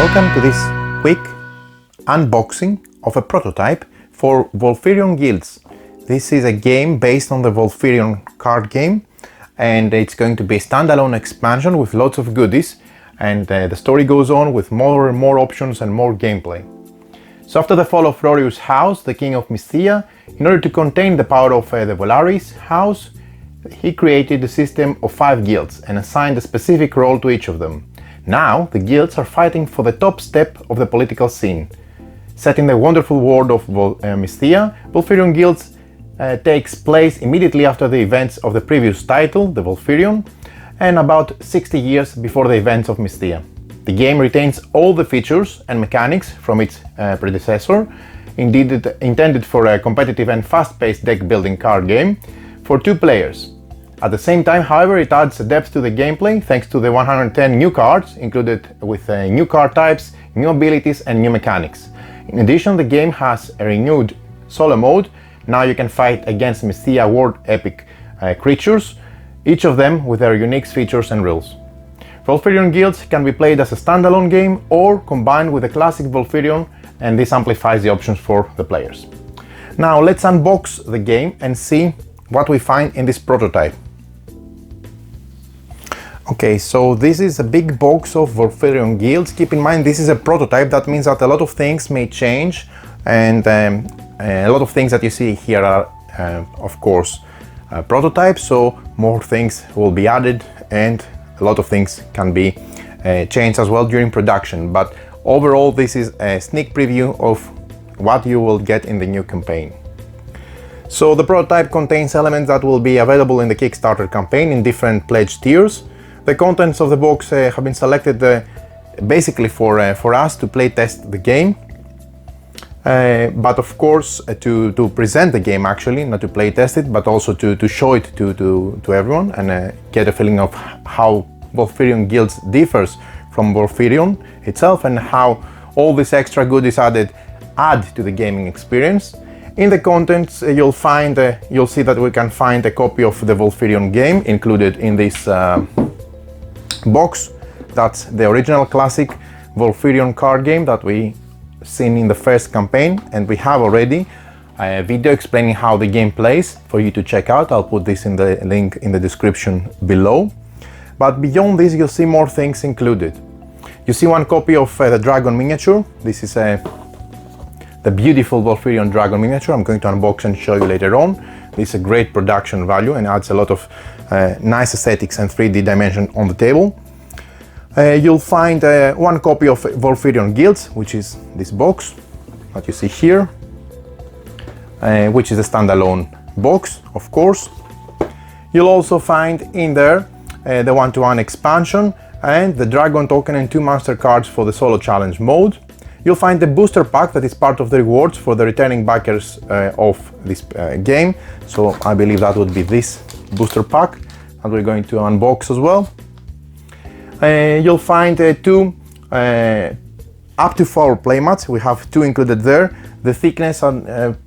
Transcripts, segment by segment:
Welcome to this quick unboxing of a prototype for Volfyirion Guilds. This is a game based on the Volfyirion card game, and it's going to be a standalone expansion with lots of goodies, and the story goes on with more and more options and more gameplay. So after the fall of Rorius' house, the king of Mystia, in order to contain the power of the Volaris house, he created a system of 5 guilds and assigned a specific role to each of them. Now the guilds are fighting for the top step of the political scene. Set in the wonderful world of Mystia, Volfyirion Guilds takes place immediately after the events of the previous title, the Volfyirion, and about 60 years before the events of Mystia. The game retains all the features and mechanics from its predecessor, indeed intended for a competitive and fast-paced deck-building card game for 2 players. At the same time, however, it adds depth to the gameplay thanks to the 110 new cards included with new card types, new abilities and new mechanics. In addition, the game has a renewed solo mode. Now you can fight against Mystia world epic creatures, each of them with their unique features and rules. Volfyirion Guilds can be played as a standalone game or combined with the classic Volfyirion, and this amplifies the options for the players. Now let's unbox the game and see what we find in this prototype. Okay, so this is a big box of Volfyirion Guilds. Keep in mind this is a prototype. That means that a lot of things may change, and a lot of things that you see here are of course prototypes, so more things will be added and a lot of things can be changed as well during production. But overall this is a sneak preview of what you will get in the new campaign. So the prototype contains elements that will be available in the Kickstarter campaign in different pledge tiers. The contents of the box have been selected basically for us to play test the game, but of course to present the game, actually not to play test it, but also to show it to everyone and get a feeling of how Volfyirion Guilds differs from Volfyirion itself and how all these extra goodies add to the gaming experience. In the contents you'll see that we can find a copy of the Volfyirion game included in this box. That's the original classic Volfyirion card game that we seen in the first campaign, and we have already a video explaining how the game plays for you to check out. I'll put this in the link in the description below. But beyond this you'll see more things included. You see one copy of the dragon miniature. This is the beautiful Volfyirion dragon miniature. I'm going to unbox and show you later on. This is a great production value and adds a lot of nice aesthetics and 3D dimension on the table. You'll find one copy of Volfyirion Guilds, which is this box that you see here, which is a standalone box, of course. You'll also find in there the 1-to-1 expansion and the dragon token and 2 master cards for the solo challenge mode. You'll find the booster pack that is part of the rewards for the returning backers of this game. So I believe that would be this booster pack that we're going to unbox as well. You'll find 2 up to 4 playmats. We have 2 included there. The thickness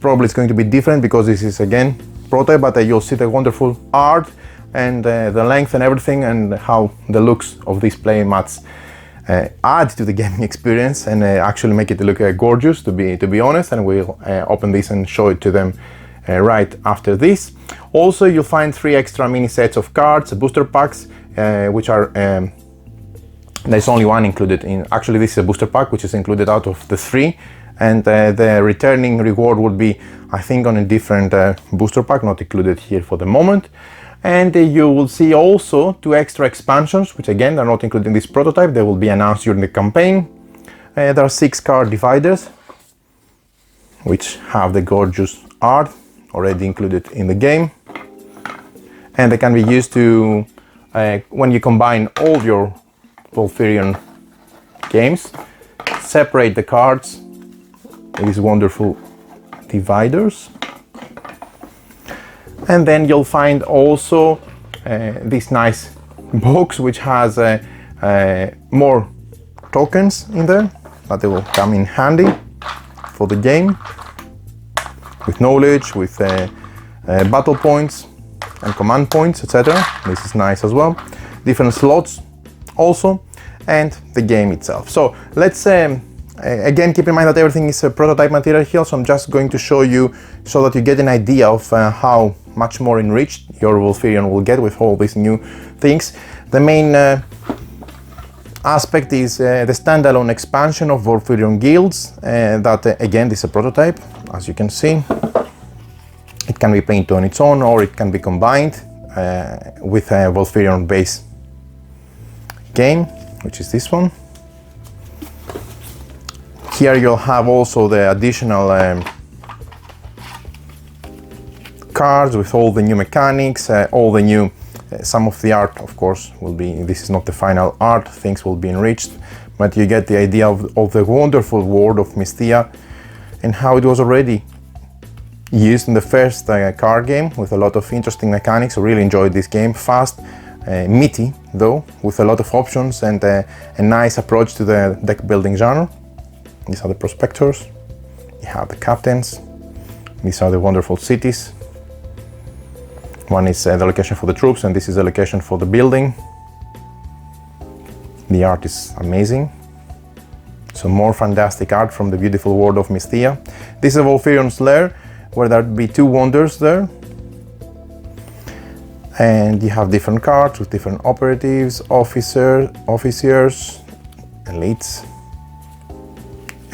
probably is going to be different because this is again prototype, but you'll see the wonderful art and the length and everything, and how the looks of these playmats add to the gaming experience and actually make it look gorgeous, to be honest. And we'll open this and show it to them right after this. Also you'll find 3 extra mini sets of cards, booster packs, which are there's only one included in, actually this is a booster pack which is included out of the 3, and the returning reward would be, I think, on a different booster pack, not included here for the moment. And you will see also 2 extra expansions, which again are not included in this prototype. They will be announced during the campaign. There are 6 card dividers, which have the gorgeous art already included in the game. And they can be used to, when you combine all your Volfyirion games, separate the cards with these wonderful dividers. And then you'll find also this nice box which has more tokens in there that they will come in handy for the game, with knowledge, with battle points and command points, etc. This is nice as well. Different slots also, and the game itself. So let's again keep in mind that everything is prototype material here, so I'm just going to show you so that you get an idea of how much more enriched your Volfyirion will get with all these new things. The main aspect is the standalone expansion of Volfyirion Guilds, that again, this is a prototype, as you can see. It can be painted on its own, or it can be combined with a Volfyirion base game, which is this one. Here you'll have also the additional cards with all the new mechanics, all the new, some of the art, of course, will be, this is not the final art, things will be enriched, but you get the idea of the wonderful world of Mystia and how it was already used in the first card game with a lot of interesting mechanics. I really enjoyed this game, fast, meaty though, with a lot of options and a nice approach to the deck building genre. These are the prospectors, you have the captains, these are the wonderful cities. One is the location for the troops, and this is the location for the building. The art is amazing. So more fantastic art from the beautiful world of Mystia. This is a Volfyrion's lair, where there'd be two wonders there. And you have different cards with different operatives, officers, elites,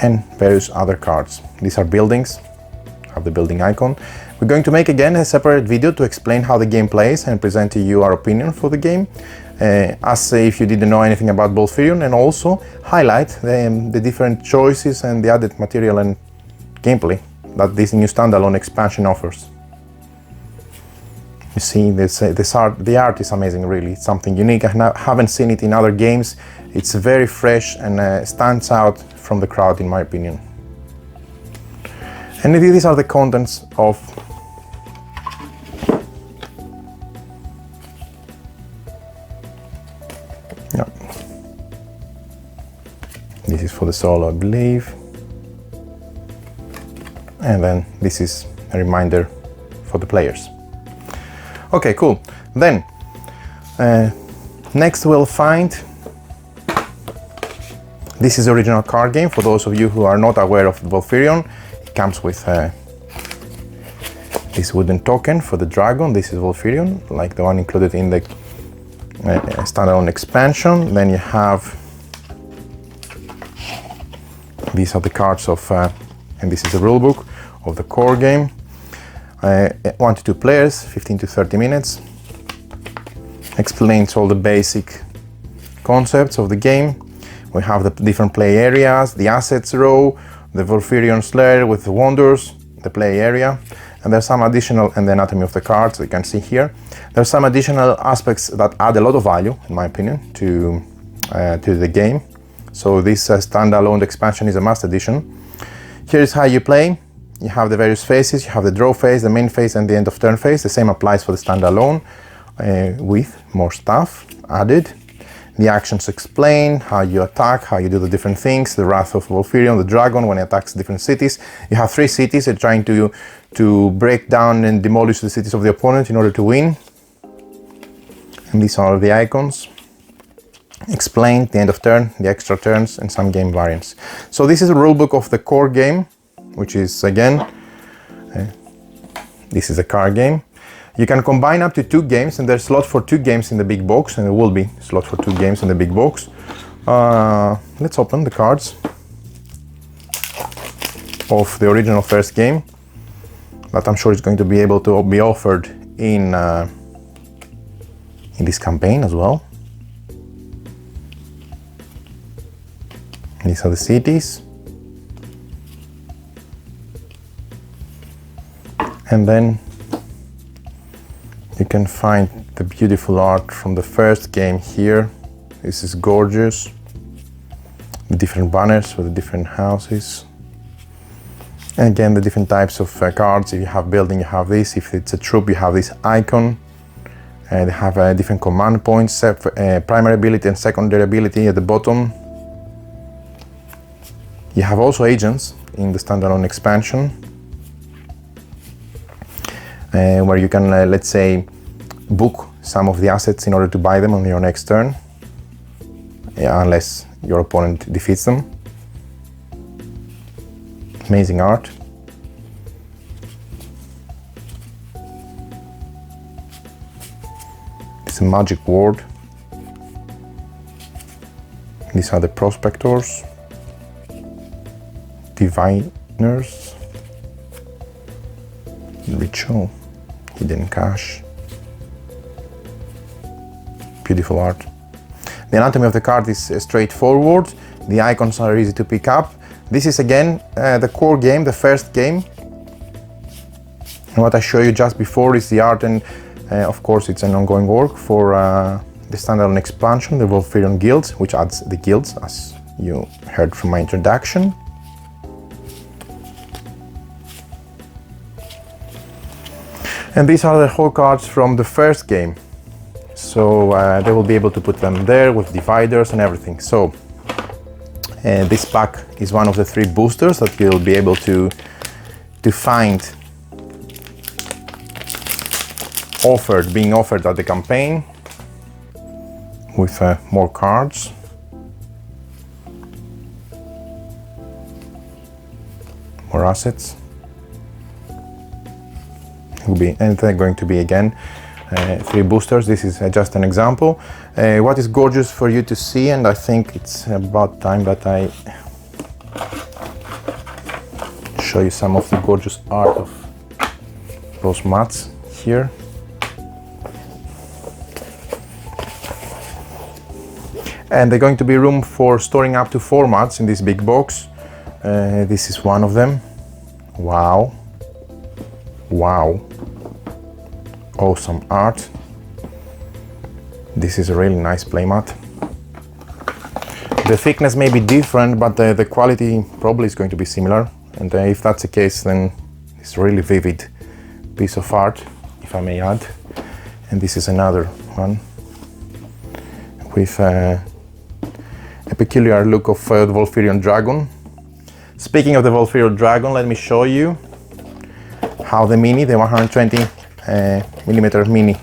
and various other cards. These are buildings, have the building icon. We're going to make again a separate video to explain how the game plays and present to you our opinion for the game, as if you didn't know anything about Volfyirion, and also highlight the different choices and the added material and gameplay that this new standalone expansion offers. You see, the art is amazing, really. It's something unique. I haven't seen it in other games. It's very fresh and stands out from the crowd, in my opinion. And these are the contents of this is for the solo, I believe. And then this is a reminder for the players. Okay, cool. Then next we'll find, this is the original card game. For those of you who are not aware of Volfyirion, it comes with this wooden token for the dragon. This is Volfyirion, like the one included in the standalone expansion. Then you have, these are the cards of, and this is the rulebook of the core game. 1 to 2 players, 15 to 30 minutes. Explains all the basic concepts of the game. We have the different play areas, the assets row, the Volfyrion's lair with the wonders, the play area, and there's some additional, and the anatomy of the cards you can see here. There's some additional aspects that add a lot of value, in my opinion, to the game. So this standalone expansion is a must addition. Here is how you play. You have the various phases. You have the draw phase, the main phase, and the end of turn phase. The same applies for the standalone, with more stuff added. The actions explain how you attack, how you do the different things. The Wrath of Volfyirion, the dragon, when it attacks different cities. You have 3 cities and trying to break down and demolish the cities of the opponent in order to win. And these are the icons. Explain the end of turn, the extra turns, and some game variants. So this is a rulebook of the core game, which is again, this is a card game. You can combine up to 2 games, and there's slot for 2 games in the big box, and there will be slot for 2 games in the big box. Let's open the cards of the original first game that I'm sure is going to be able to be offered in this campaign as well. These are the cities. And then you can find the beautiful art from the first game here. This is gorgeous. The different banners with the different houses. And again, the different types of cards. If you have building, you have this. If it's a troop, you have this icon. They have different command points, primary ability and secondary ability at the bottom. You have also agents in the standalone expansion, where you can, let's say, book some of the assets in order to buy them on your next turn. unless your opponent defeats them. Amazing art. It's a magic word. These are the prospectors, diviners, ritual, hidden cache. Beautiful art. The anatomy of the card is straightforward. The icons are easy to pick up. This is again the core game, the first game. And what I showed you just before is the art, and of course it's an ongoing work for the standalone expansion, the Volfyirion Guilds, which adds the guilds, as you heard from my introduction. And these are the whole cards from the first game. So they will be able to put them there with dividers and everything. So this pack is one of the 3 boosters that you'll be able to find being offered at the campaign, with more cards. More assets. And they're going to be again 3 boosters. This is just an example. What is gorgeous for you to see, and I think it's about time that I show you some of the gorgeous art of those mats here. And there's going to be room for storing up to 4 mats in this big box. This is one of them. Wow. Wow. Awesome art. This is a really nice playmat. The thickness may be different, but the quality probably is going to be similar. And if that's the case, then it's a really vivid piece of art, if I may add. And this is another one with a peculiar look of the Volfyirion dragon. Speaking of the Volfyirion dragon, let me show you how the mini, the 120 millimeter mini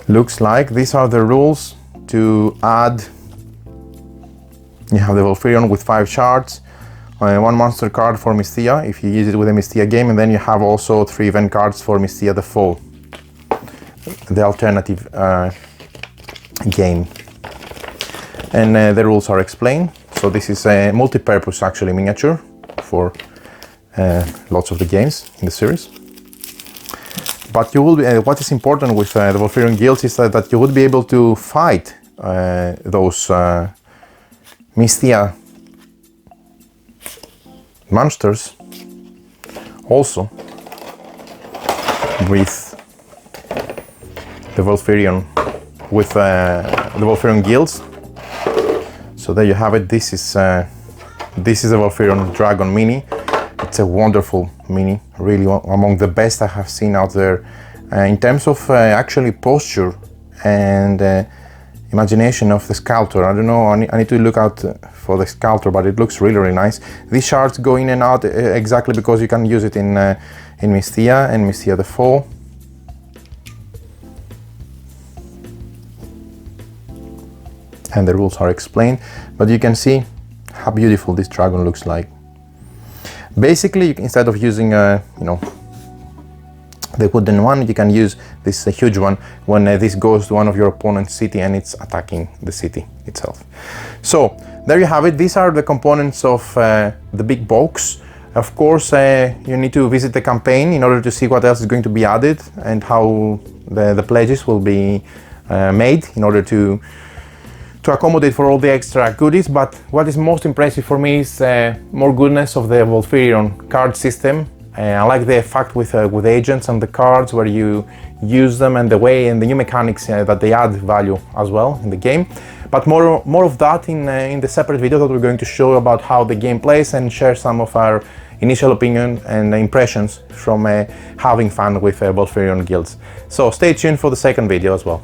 looks like. These are the rules to add. You have the Volfyirion with 5 shards, 1 monster card for Mystia if you use it with a Mystia game, and then you have also 3 event cards for Mystia the Fall, the alternative game. And the rules are explained. So this is a multi-purpose actually miniature for lots of the games in the series. But you will be, what is important with the Volfyirion Guilds is that you would be able to fight those Mystia monsters also with the Volfyirion, with the Volfyirion Guilds. So there you have it. This is a Volfyirion Dragon Mini. It's a wonderful mini, really among the best I have seen out there in terms of actually posture and imagination of the sculptor. I don't know, I need to look out for the sculptor, but it looks really, really nice. These shards go in and out exactly because you can use it in Mystia and Mystia the Fall. And the rules are explained, but you can see how beautiful this dragon looks like. Basically, instead of using the wooden one, you can use this huge one when this goes to one of your opponent's city and it's attacking the city itself. So there you have it. These are the components of the big box. Of course, you need to visit the campaign in order to see what else is going to be added and how the pledges will be made in order to accommodate for all the extra goodies. But what is most impressive for me is more goodness of the Volfyirion card system. I like the fact with agents and the cards where you use them, and the way and the new mechanics that they add value as well in the game. But more of that in the separate video that we're going to show about how the game plays and share some of our initial opinion and impressions from having fun with Volfyirion Guilds. So stay tuned for the second video as well.